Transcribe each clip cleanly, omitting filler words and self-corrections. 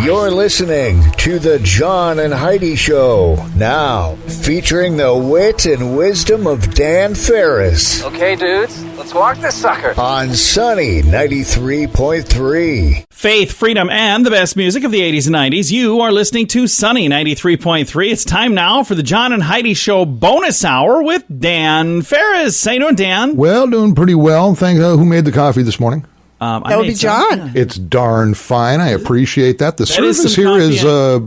You're listening to the John and Heidi Show, now featuring the wit and wisdom of Dan Farris. Okay, dudes, let's walk this sucker. On Sunny 93.3. Faith, freedom, and the best music of the 80s and 90s. You are listening to Sunny 93.3. It's time now for the John and Heidi Show bonus hour with Dan Farris. How you doing, Dan? Well, doing pretty well. Thanks. Who made the coffee this morning? That would be John. Yeah. It's darn fine. I appreciate that. The service here is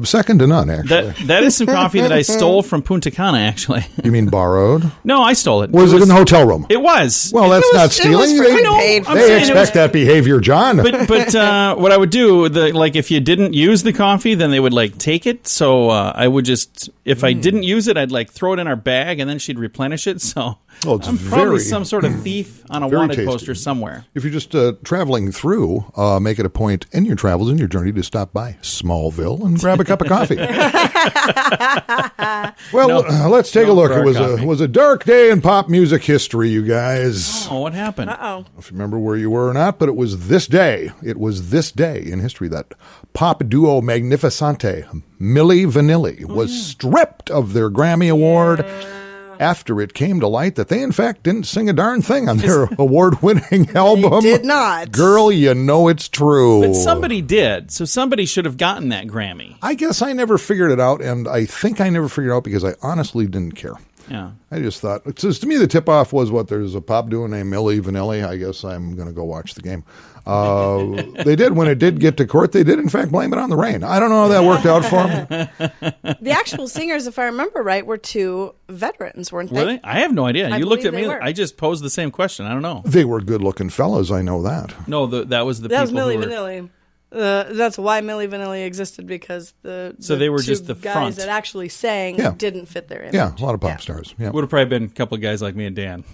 second to none, actually. That is some coffee that I stole from Punta Cana, actually. You mean borrowed? No, I stole it. Was it in the hotel room? It was. Well, that's not stealing. They expect that behavior, John. But what I would do, if you didn't use the coffee, then they would take it. So I would just, if I didn't use it, I'd throw it in our bag, and then she'd replenish it. So I'm probably some sort of thief on a wanted poster somewhere. If you're just traveling through, make it a point in your travels, in your journey, to stop by Smallville and grab a cup of coffee. Well, let's take a look. It was a dark day in pop music history, you guys. Oh, what happened? Uh-oh. If you remember where you were or not, but it was this day. It was this day in history that pop duo Magnificente, Milli Vanilli, was stripped of their Grammy Award after it came to light that they, in fact, didn't sing a darn thing on their award-winning album. They did not. Girl, you know it's true. But somebody did, so somebody should have gotten that Grammy. I guess I never figured it out, and I think I never figured it out because I honestly didn't care. Yeah. I just thought, to me, the tip-off was there's a pop duo named Milli Vanilli. I guess I'm going to go watch the game. They did, when it did get to court, they did, in fact, blame it on the rain. I don't know how that worked out for them. The actual singers, if I remember right, were two veterans, weren't they? Were they? I have no idea. You looked at me. Were. I just posed the same question. I don't know. They were good-looking fellas, I know that. No, that was the that people was Milli who were... Vanilli. That's why Milli Vanilli existed, because the they were two just the guys front that actually sang didn't fit their image. Yeah, a lot of pop stars. Yeah. Would have probably been a couple of guys like me and Dan.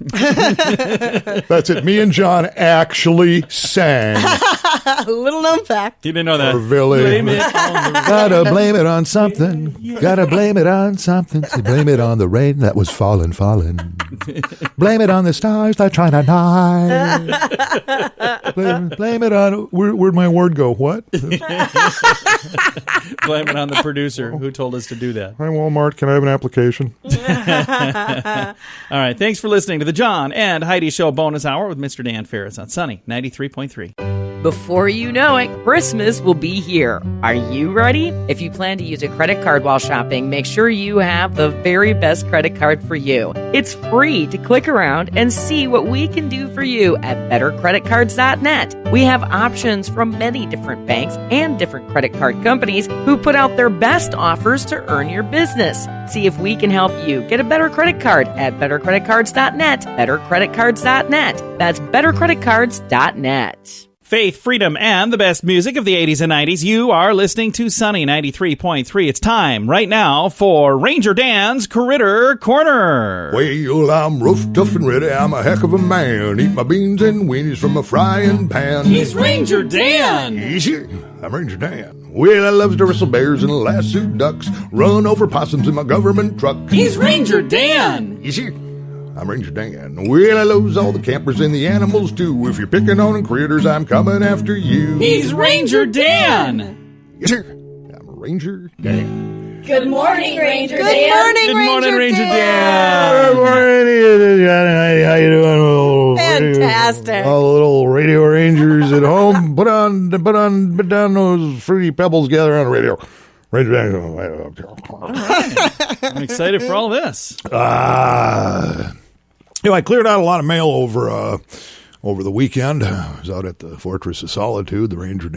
That's it. Me and John actually sang. Little known fact. You didn't know that. Blame it on the Gotta blame it on something. Gotta blame it on something. So blame it on the rain that was falling. Blame it on the stars that try to die. Blame it on... Where'd my word go? What? Blame it on the producer who told us to do that. Hi, Walmart. Can I have an application? All right. Thanks for listening to the John and Heidi Show bonus hour with Mr. Dan Farris on Sunny 93.3. Before you know it, Christmas will be here. Are you ready? If you plan to use a credit card while shopping, make sure you have the very best credit card for you. It's free to click around and see what we can do for you at bettercreditcards.net. We have options from many different banks and different credit card companies who put out their best offers to earn your business. See if we can help you get a better credit card at bettercreditcards.net. Bettercreditcards.net. That's bettercreditcards.net. Faith, freedom, and the best music of the 80s and 90s. You are listening to Sunny 93.3. It's time right now for Ranger Dan's Critter Corner. Well, I'm rough, tough, and ready. I'm a heck of a man. Eat my beans and weenies from a frying pan. He's Ranger Dan. Easy. I'm Ranger Dan. Well, I loves to wrestle bears and lasso ducks. Run over possums in my government truck. He's Ranger Dan. Easy. I'm Ranger Dan. Well, I loves all the campers and the animals, too. If you're picking on critters, I'm coming after you. He's Ranger Dan. Yes, sir. I'm Ranger Dan. Good morning, Ranger Dan. Good morning, Ranger Good Dan. morning, John. How you doing? Fantastic. All the little radio rangers at home. Put down those fruity pebbles, gather on the radio. Ranger Dan. I'm excited for all this. I cleared out a lot of mail over the weekend. I was out at the Fortress of Solitude, the Ranger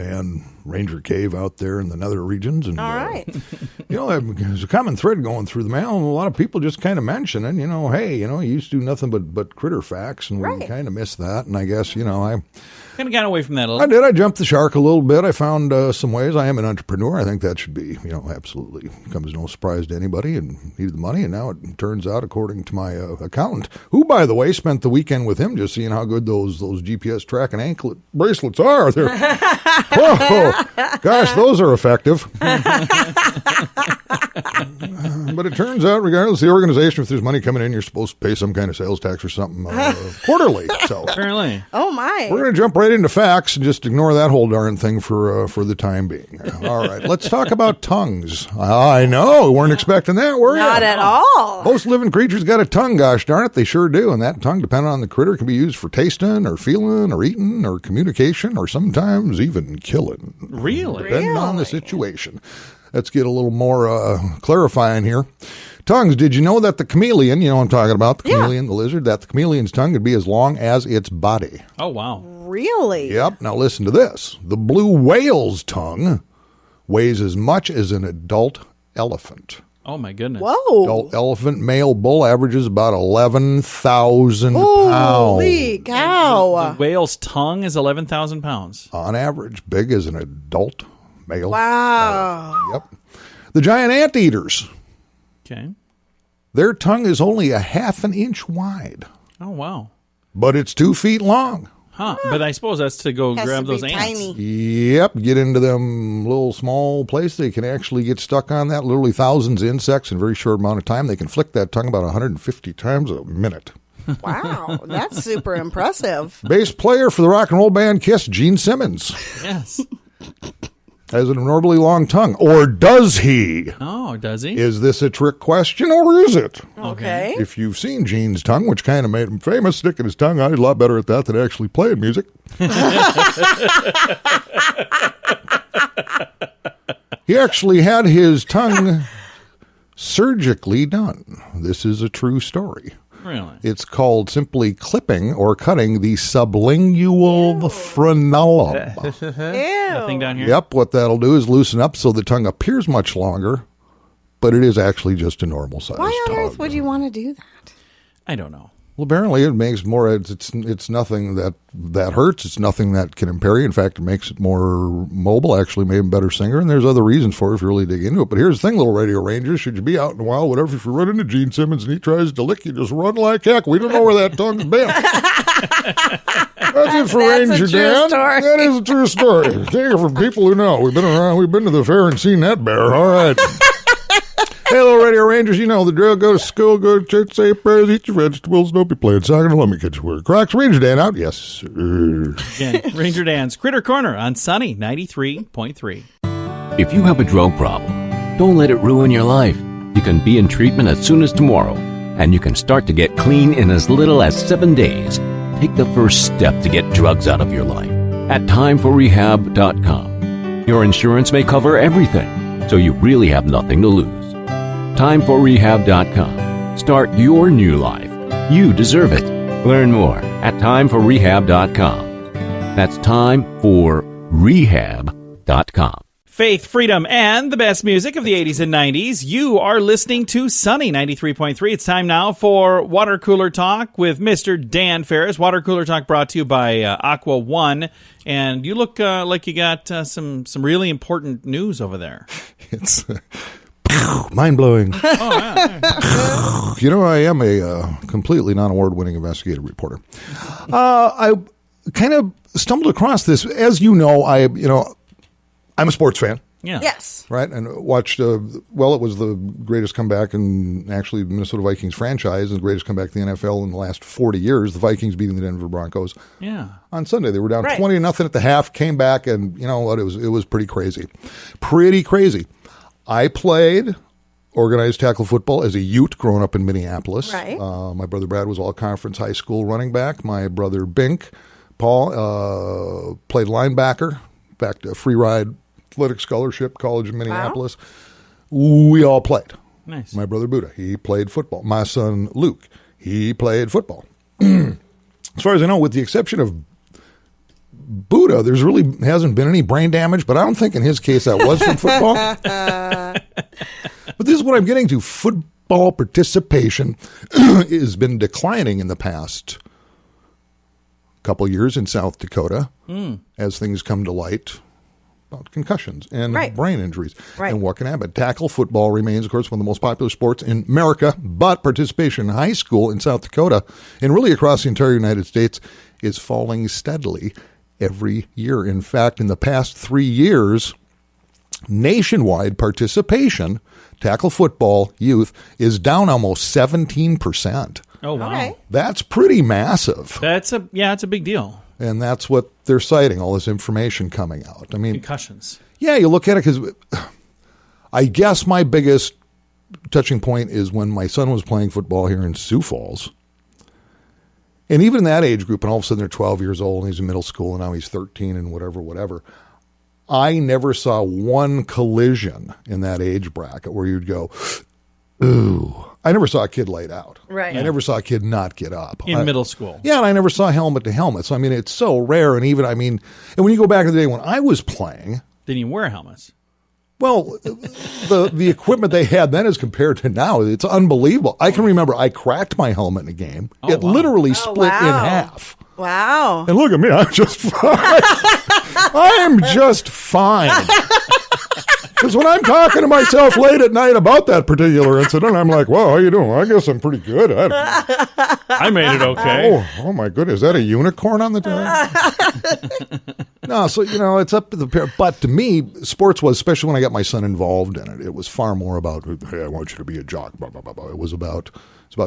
Cave out there in the nether regions. And, all right. There's a common thread going through the mail, and a lot of people just kind of mentioning, hey, you used to do nothing but critter facts, and we kind of missed that. And I guess, I Kind of got away from that a little. I did. I jumped the shark a little bit. I found some ways. I am an entrepreneur. I think that should be, absolutely comes no surprise to anybody, and needed the money. And now it turns out, according to my accountant, who, by the way, spent the weekend with him just seeing how good those GPS track and anklet bracelets are. They're, whoa, gosh, those are effective. But it turns out, regardless of the organization, if there's money coming in, you're supposed to pay some kind of sales tax or something quarterly. So Apparently. Oh, my. we're going to jump right into facts and just ignore that whole darn thing for the time being. All right, let's talk about tongues. I know, we weren't expecting that, were you? Not at all. Most living creatures got a tongue, gosh darn it, they sure do. And that tongue, depending on the critter, can be used for tasting or feeling or eating or communication or sometimes even killing. Really? Depending on the situation. Let's get a little more clarifying here. Tongues, did you know that the chameleon, you know what I'm talking about, the chameleon, the lizard, that the chameleon's tongue could be as long as its body? Oh, wow. Really? Yep. Now listen to this. The blue whale's tongue weighs as much as an adult elephant. Oh, my goodness. Whoa. Adult elephant male bull averages about 11,000 pounds. Holy cow. The whale's tongue is 11,000 pounds. On average, big as an adult male. Wow. Yep. The giant anteaters, Okay. their tongue is only a half an inch wide, Oh, wow. but it's 2 feet long. Huh. But I suppose that's to go Has grab to be those ants. tiny. Yep, get into them little small place. They can actually get stuck on that. Literally thousands of insects in a very short amount of time. They can flick that tongue about 150 times a minute. Wow. That's super impressive. Bass player for the rock and roll band Kiss, Gene Simmons, Yes. has an abnormally long tongue. Or does he? Oh, does he? Is this a trick question or is it? Okay. If you've seen Gene's tongue, which kind of made him famous, sticking his tongue out, he's a lot better at that than actually playing music. He actually had his tongue surgically done. This is a true story. Really? It's called simply clipping or cutting the sublingual frenulum. Nothing down here? Yep, what that'll do is loosen up so the tongue appears much longer, but it is actually just a normal size Why on tongue. earth would you want to do that? I don't know. Well, apparently it makes more. It's nothing that hurts. It's nothing that can impair you. In fact, it makes it more mobile. Actually, made him a better singer. And there's other reasons for it if you really dig into it. But here's the thing, little radio rangers. Should you be out in the wild, whatever, if you run into Gene Simmons and he tries to lick you, just run like heck. We don't know where that tongue's been. That's it for That's a Ranger true Dan. story. That is a true story. Take it from people who know. We've been around. We've been to the fair and seen that bear. All right. Hey, little radio rangers, you know the drill. Go to school, go to church, say prayers, eat your vegetables, don't be playing soccer, and let me catch you where Crocs. Ranger Dan out. Yes, sir. Again, Ranger Dan's Critter Corner on Sunny 93.3. If you have a drug problem, don't let it ruin your life. You can be in treatment as soon as tomorrow, and you can start to get clean in as little as 7 days. Take the first step to get drugs out of your life at timeforrehab.com. Your insurance may cover everything, so you really have nothing to lose. timeforrehab.com. Start your new life. You deserve it. Learn more at timeforrehab.com. That's timeforrehab.com. Faith, freedom, and the best music of the 80s and 90s. You are listening to Sunny 93.3. It's time now for Water Cooler Talk with Mr. Dan Farris. Water Cooler Talk brought to you by Aqua One. And you look like you got some really important news over there. It's mind-blowing. You know, I am a completely non-award-winning investigative reporter. I kind of stumbled across this. As you know, I'm a sports fan. Yeah. Yes. Right, and watched, it was the greatest comeback in actually the Minnesota Vikings franchise, and the greatest comeback in the NFL in the last 40 years, the Vikings beating the Denver Broncos. Yeah. On Sunday. They were down Right. 20-0 at the half, came back, and you know what, it was pretty crazy. Pretty crazy. I played organized tackle football as a Ute growing up in Minneapolis. Right. My brother Brad was all-conference high school running back. My brother Bink, Paul, played linebacker. In fact, a free ride athletic scholarship, college in Minneapolis. Wow. We all played. Nice. My brother Buddha, he played football. My son Luke, he played football. As far as I know, with the exception of Buddha, there's really hasn't been any brain damage, but I don't think in his case that was from football. But this is what I'm getting to. Football participation has been declining in the past couple years in South Dakota as things come to light about concussions and Right. brain injuries Right. and what can happen. Tackle football remains, of course, one of the most popular sports in America, but participation in high school in South Dakota and really across the entire United States is falling steadily every year. In fact, in the past 3 years, nationwide participation, tackle football youth, is down almost 17%. Oh, wow. Okay. That's pretty massive. It's a big deal. And that's what they're citing, all this information coming out. I mean, Concussions. yeah, you look at it because I guess my biggest touching point is when my son was playing football here in Sioux Falls. And even in that age group, and all of a sudden they're 12 years old and he's in middle school and now he's 13 and whatever. I never saw one collision in that age bracket where you'd go, ooh. I never saw a kid laid out. Right. I never saw a kid not get up. In middle school. Yeah, and I never saw helmet to helmet. So, I mean, it's so rare. And and when you go back to the day when I was playing. Didn't even wear helmets. Well, the equipment they had then as compared to now, it's unbelievable. I can remember I cracked my helmet in a game. It literally split in half. Wow. And look at me, I'm just fine. I'm just fine. Because when I'm talking to myself late at night about that particular incident, I'm like, well, how you doing? Well, I guess I'm pretty good. I made it okay. Oh my goodness. Is that a unicorn on the top? No, so, it's up to the parent. But to me, sports was, especially when I got my son involved in it, it was far more about, hey, I want you to be a jock, blah, blah, blah, blah. It was about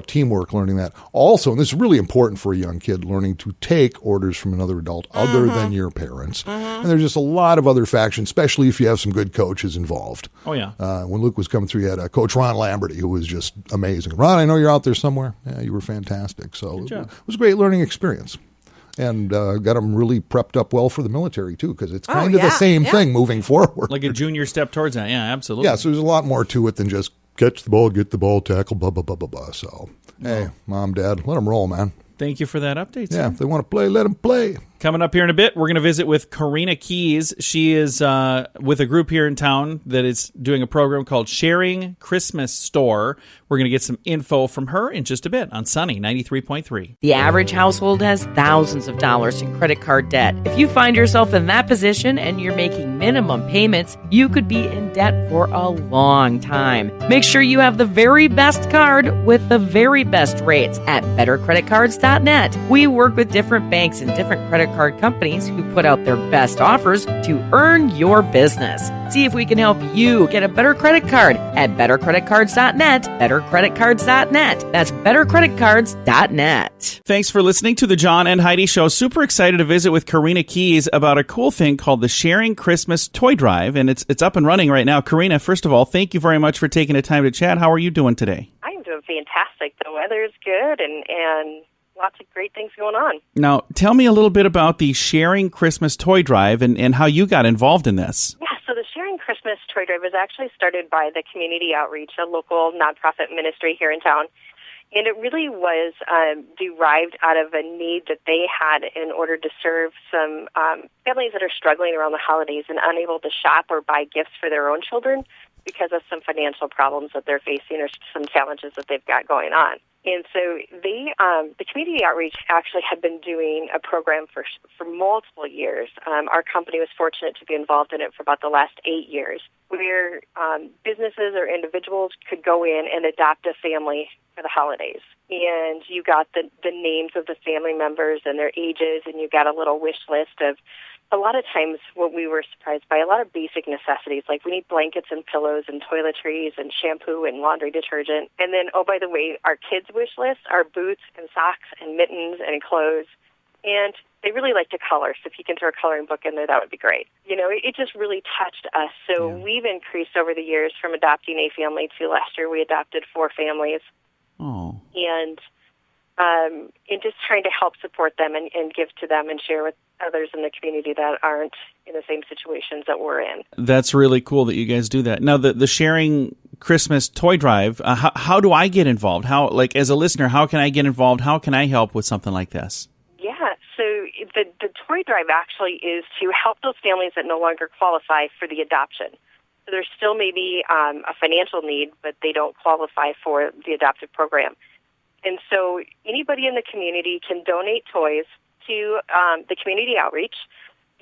teamwork, learning that. Also, and this is really important for a young kid, learning to take orders from another adult other than your parents. And there's just a lot of other factions, especially if you have some good coaches involved. Oh, yeah. When Luke was coming through, you had Coach Ron Lamberty, who was just amazing. Ron, I know you're out there somewhere. Yeah, you were fantastic. So it was a great learning experience. And got him really prepped up well for the military, too, because it's kind of the same thing moving forward. Like a junior step towards that. Yeah, absolutely. Yeah, so there's a lot more to it than just catch the ball, get the ball, tackle, blah, blah, blah, blah, blah. So, hey, Mom, Dad, let them roll, man. Thank you for that update, Yeah, sir. if they want to play, let them play. Coming up here in a bit, we're going to visit with Karina Keys. She is with a group here in town that is doing a program called Sharing Christmas Store. We're going to get some info from her in just a bit on Sunny 93.3. The average household has thousands of dollars in credit card debt. If you find yourself in that position and you're making minimum payments, you could be in debt for a long time. Make sure you have the very best card with the very best rates at bettercreditcards.net. We work with different banks and different credit card companies who put out their best offers to earn your business. See if we can help you get a better credit card at bettercreditcards.net, bettercreditcards.net. That's bettercreditcards.net. Thanks for listening to the John and Heidi Show. Super excited to visit with Karina Keys about a cool thing called the Sharing Christmas Toy Drive, and it's up and running right now. Karina, first of all, thank you very much for taking the time to chat. How are you doing today? I'm doing fantastic. The weather's good and lots of great things going on. Now, tell me a little bit about the Sharing Christmas Toy Drive and how you got involved in this. Yeah, so the Sharing Christmas Toy Drive was actually started by the Community Outreach, a local nonprofit ministry here in town. And it really was derived out of a need that they had in order to serve some families that are struggling around the holidays and unable to shop or buy gifts for their own children because of some financial problems that they're facing or some challenges that they've got going on. And so the Community Outreach actually had been doing a program for multiple years. Our company was fortunate to be involved in it for about the last 8 years, where businesses or individuals could go in and adopt a family for the holidays. And you got the names of the family members and their ages, and you got a little wish list of a lot of times what we were surprised by, a lot of basic necessities, like we need blankets and pillows and toiletries and shampoo and laundry detergent. And then, oh, by the way, our kids' wish list are boots and socks and mittens and clothes. And they really like to color, so if you can throw a coloring book in there, that would be great. You know, it just really touched us. So we've increased over the years from adopting a family to last year we adopted 4 families. Oh. And just trying to help support them and give to them and share with others in the community that aren't in the same situations that we're in. That's really cool that you guys do that. Now, the Sharing Christmas Toy Drive, how do I get involved? How, like, as a listener, how can I get involved? How can I help with something like this? Yeah, so the Toy Drive actually is to help those families that no longer qualify for the adoption. So there's still maybe a financial need, but they don't qualify for the adoptive program. And so anybody in the community can donate toys to the Community Outreach,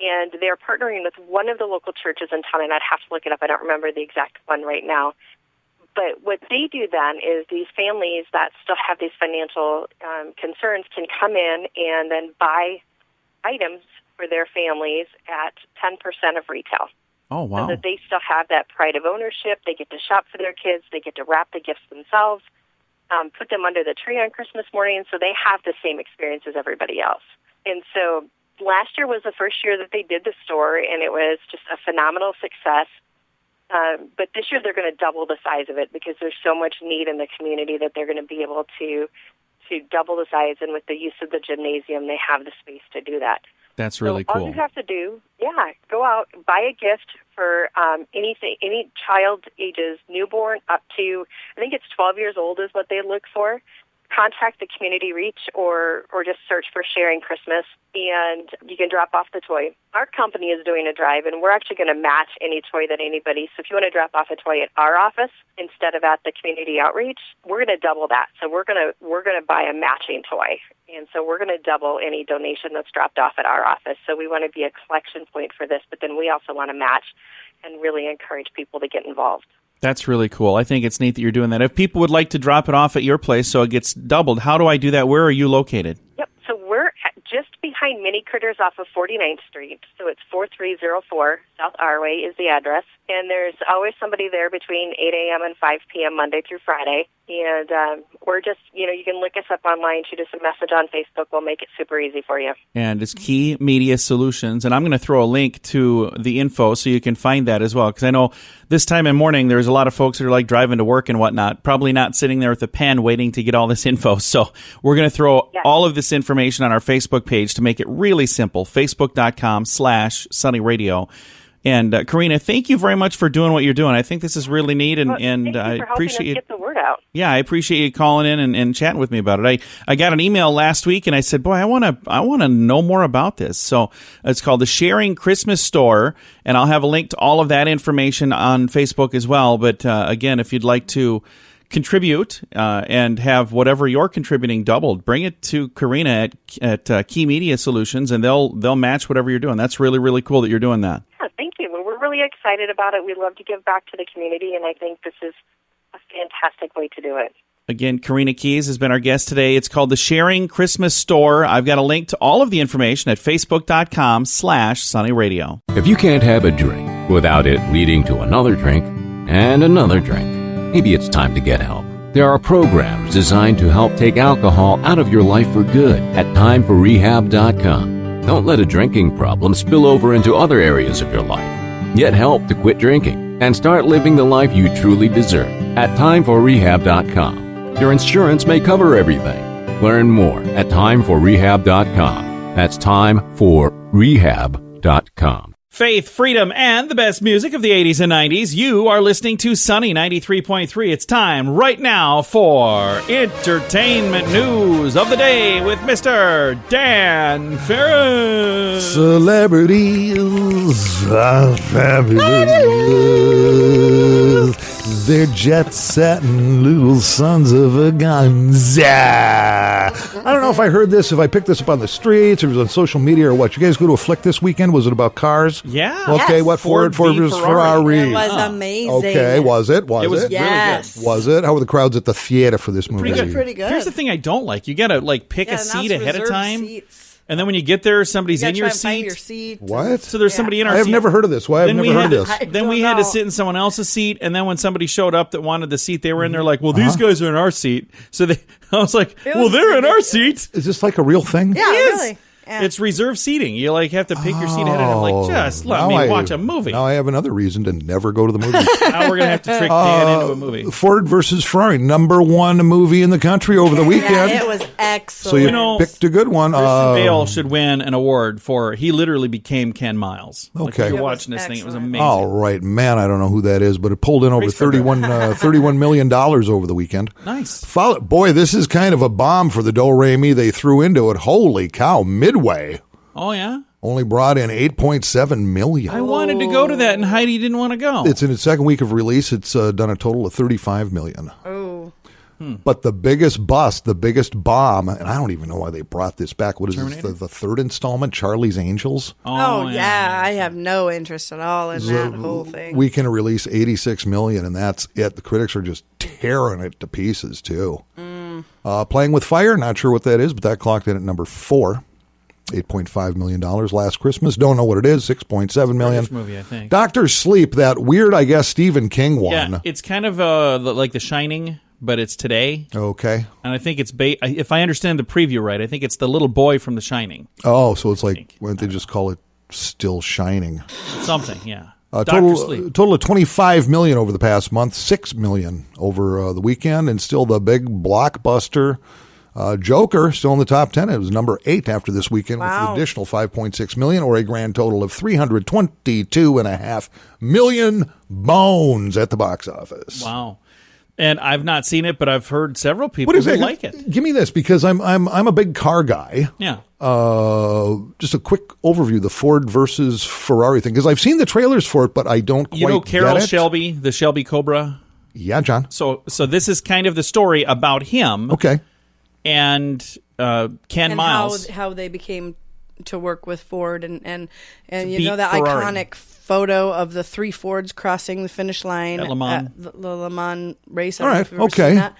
and they're partnering with one of the local churches in town, and I'd have to look it up. I don't remember the exact one right now. But what they do then is these families that still have these financial concerns can come in and then buy items for their families at 10% of retail. Oh, wow. So that they still have that pride of ownership. They get to shop for their kids. They get to wrap the gifts themselves, put them under the tree on Christmas morning, so they have the same experience as everybody else. And so last year was the first year that they did the store, and it was just a phenomenal success. But this year they're going to double the size of it because there's so much need in the community that they're going to be able to double the size. And with the use of the gymnasium, they have the space to do that. That's really so cool. All you have to do, go out, buy a gift for any child ages newborn up to, I think it's 12 years old is what they look for. Contact the community reach or just search for Sharing Christmas, and you can drop off the toy. Our company is doing a drive, and we're actually going to match any toy that anybody. So if you want to drop off a toy at our office instead of at the community outreach, we're going to double that. So we're going to buy a matching toy, and so we're going to double any donation that's dropped off at our office. So we want to be a collection point for this, but then we also want to match and really encourage people to get involved. That's really cool. I think it's neat that you're doing that. If people would like to drop it off at your place so it gets doubled, how do I do that? Where are you located? Yep. So we're just behind Mini Critters off of 49th Street. So it's 4304 South Arway is the address. And there's always somebody there between 8 a.m. and 5 p.m. Monday through Friday. And we're just, you can look us up online, shoot us a message on Facebook. We'll make it super easy for you. And it's Key Media Solutions. And I'm going to throw a link to the info so you can find that as well. Because I know this time in morning, there's a lot of folks that are like driving to work and whatnot, probably not sitting there with a pen waiting to get all this info. So we're going to throw all of this information on our Facebook page to make it really simple. Facebook.com/Sunny Radio. And Karina, thank you very much for doing what you're doing. I think this is really neat, and I appreciate you. Get the word out. Yeah, I appreciate you calling in and chatting with me about it. I got an email last week, and I said, "Boy, I want to know more about this." So it's called the Sharing Christmas Store, and I'll have a link to all of that information on Facebook as well. But again, if you'd like to contribute and have whatever you're contributing doubled, bring it to Karina at Key Media Solutions, and they'll match whatever you're doing. That's really, really cool that you're doing that. Yeah, thank you. Well, we're really excited about it. We love to give back to the community, and I think this is a fantastic way to do it. Again, Karina Keys has been our guest today. It's called the Sharing Christmas Store. I've got a link to all of the information at Facebook.com/Sunny Radio. If you can't have a drink without it leading to another drink and another drink, maybe it's time to get help. There are programs designed to help take alcohol out of your life for good at timeforrehab.com. Don't let a drinking problem spill over into other areas of your life. Get help to quit drinking and start living the life you truly deserve at timeforrehab.com. Your insurance may cover everything. Learn more at timeforrehab.com. That's timeforrehab.com. Faith, freedom, and the best music of the 80s and 90s. You are listening to Sunny 93.3. It's time right now for entertainment news of the day with Mr. Dan Farris. Celebrities are fabulous. They're jet-setting little sons of a guns. I don't know if I heard this, if I picked this up on the streets, or it was on social media, or what. You guys go to a flick this weekend? Was it about cars? Yeah. Okay, yes. What Ford versus Ferrari? It was amazing. Okay, was it? Was it was it? Yes. really good. Was it? How were the crowds at the theater for this movie? Pretty good. Here's the thing I don't like. You got to pick a and seat that's ahead of reserved time. Seats. And then when you get there, somebody's You in gotta your try and find your seat. seat. What? So there's somebody in our seat. I have never heard of this. Why have I never heard of this? Then we had to sit in someone else's seat, and then when somebody showed up that wanted the seat they were in, they're like, well, these guys are in our seat. So I was like, well, they're in our seat. Is this like a real thing? Yeah, really. Yeah. It's reserved seating. You have to pick your seat ahead of time. Like, just let me watch a movie. Now I have another reason to never go to the movies. Now we're going to have to trick Dan into a movie. Ford versus Ferrari, #1 movie in the country over the weekend. Yeah, it was excellent. So you picked a good one. Christian Bale should win an award for he literally became Ken Miles. Okay. If you're watching this thing, it was amazing. All right, man, I don't know who that is, but it pulled in over $31 million over the weekend. Nice. Boy, this is kind of a bomb for the Do-Re-Mi they threw into it. Holy cow, Midway. Oh, yeah? Only brought in $8.7 million. I wanted to go to that, and Heidi didn't want to go. It's in its second week of release. It's done a total of $35 million. Oh. But the biggest bust, the biggest bomb, and I don't even know why they brought this back. What is Terminator? this? The third installment, Charlie's Angels? Oh, yeah. I have no interest at all in that whole thing. Weekend of release, $86 million, and that's it. The critics are just tearing it to pieces, too. Playing with Fire, not sure what that is, but that clocked in at #4. $8.5 million last Christmas. Don't know what it is. $6.7 million. British movie, I think. Dr. Sleep, that weird, I guess, Stephen King one. Yeah, it's kind of like The Shining, but it's today. Okay. And I think it's, if I understand the preview right, I think it's the little boy from The Shining. Oh, so it's like, why don't they just call it Still Shining? Something, yeah. Total of $25 million over the past month, $6 million over the weekend, and still the big blockbuster Joker still in the top 10. It was number 8 after this weekend with an additional $5.6 million, or a grand total of $322.5 million bones at the box office. Wow. And I've not seen it, but I've heard several people who like it. Give me this, because I'm a big car guy. Yeah. Just a quick overview, the Ford versus Ferrari thing, because I've seen the trailers for it, but I don't quite get it. You know Carroll Shelby, the Shelby Cobra? Yeah, John. So this is kind of the story about him. Okay. And Ken Miles. How they became to work with Ford and you know that Ferrari. iconic photo of the 3 Fords crossing the finish line at Le Mans. at the Le Mans race. All right, okay.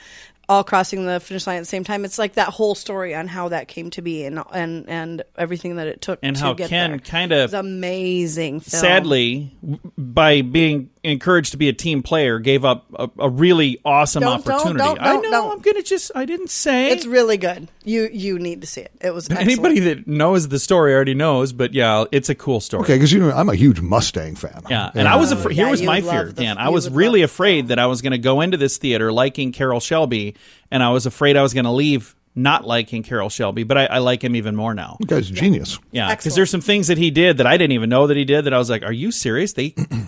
All crossing the finish line at the same time. It's like that whole story on how that came to be and everything that it took and to how get Ken there. kind of It's amazing film. sadly, by being encouraged to be a team player, gave up a really awesome opportunity. I didn't say. It's really good. You need to see it. It was excellent. Anybody that knows the story already knows, but yeah, it's a cool story. Okay, because I'm a huge Mustang fan. Yeah, and I was afraid. Here was you my would fear, love Dan. I was really afraid that I was going to go into this theater liking Carroll Shelby, and I was afraid I was going to leave not liking Carroll Shelby, but I like him even more now. The guy's a genius. Yeah, because there's some things that he did that I didn't even know that he did that I was like, are you serious?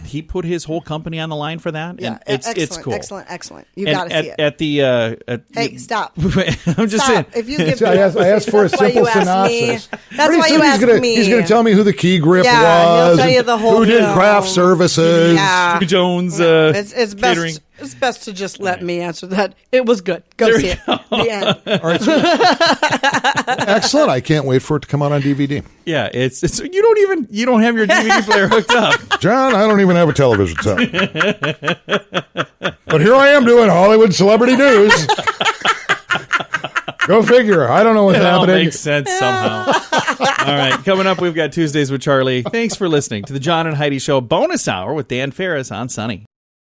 He put his whole company on the line for that? Yeah, and it's cool. Excellent. You got to see it. At the hey, stop. I'm just saying. If you give I asked for a simple synopsis. That's why you asked me. He's going to tell me who the key grip was. He'll tell you the whole who did film. craft services. Yeah. Stevie Jones. It's catering. best. It's best to just let me answer that. It was good. Go see it. The end. All right, so, excellent. I can't wait for it to come out on DVD. Yeah, it's you don't have your DVD player hooked up. John, I don't even have a television set. But here I am doing Hollywood celebrity news. Go figure. I don't know what's happening. It makes sense somehow. All right, coming up, we've got Tuesdays with Charlie. Thanks for listening to the John and Heidi Show bonus hour with Dan Farris on Sunny.